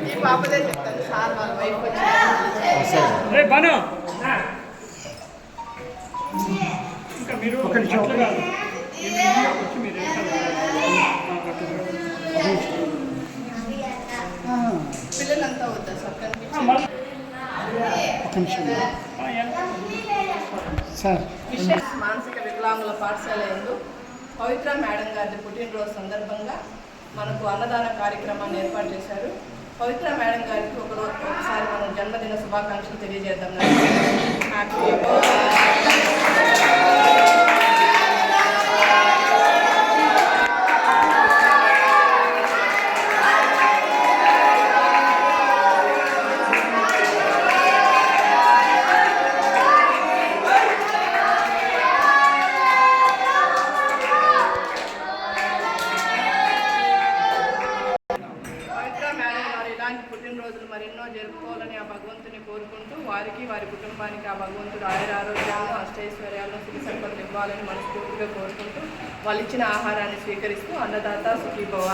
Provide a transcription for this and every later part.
ఈ పాపదే చెప్తాను సార్ వాళ్ళ వైఫ్ వచ్చి ఇంకా మీరు పిల్లలంతా వద్దా సార్ మానసిక వికలాంగుల పాఠశాల యందు పవిత్ర మేడం గారి పుట్టినరోజు సందర్భంగా మనకు అన్నదాన కార్యక్రమాన్ని ఏర్పాటు చేశారు. పవిత్ర మేడం గారికి ఒకసారి మనం జన్మదిన శుభాకాంక్షలు తెలియజేద్దాం. హ్యాపీ పుట్టినరోజులు మరెన్నో జరుపుకోవాలని ఆ భగవంతుని కోరుకుంటూ వారికి వారి కుటుంబానికి ఆ భగవంతుడు ఆయురారోగ్యాలను అష్టైశ్వర్యాలను సుఖ సంపదలు ఇవ్వాలని మనస్ఫూర్తిగా కోరుకుంటూ వాళ్ళు ఇచ్చిన ఆహారాన్ని స్వీకరిస్తూ Annadata Sukhibhava.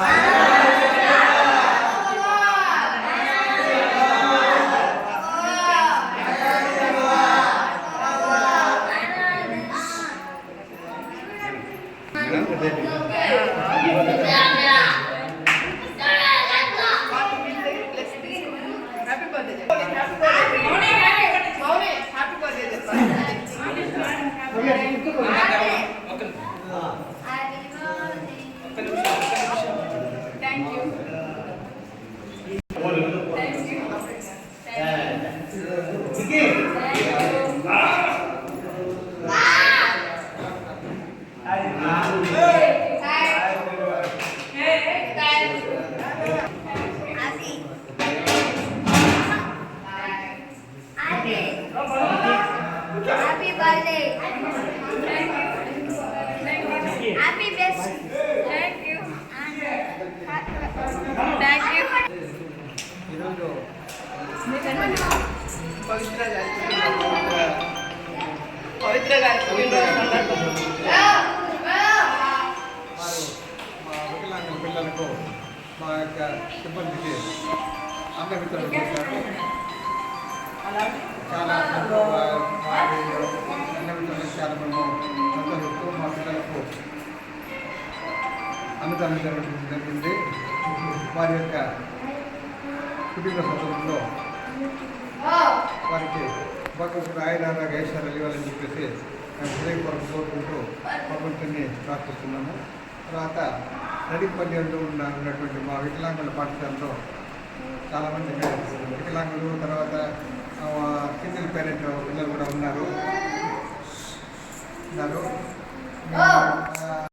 Happy best. Thank you. Thank you. పవిత్ర గారి వికలాంగుల పిల్లలకు మా యొక్క సిబ్బందికి అన్న వితరణ చేశారు. చాలా వారి అన్న వితరణ చాలా మేము సంతోషిస్తూ మా పిల్లలకు అన్నదానం జరగడం జరిగింది. వారి యొక్క కుటుంబ సందర్భంలో వారికి భగవంతుడు ఆయురారోగ్య ఐశ్వర్యాలు ఇవ్వాలని చెప్పేసి మేము హృదయపూర్వక కోరుకుంటూ భగవంతుని ప్రార్థిస్తున్నాము. తర్వాత నడిపల్లిలో ఉన్నటువంటి మా వికలాంగుల పాఠశాలలో చాలామంది వికలాంగులు, తర్వాత సింగిల్ పేరెంట్ పిల్లలు కూడా ఉన్నారు.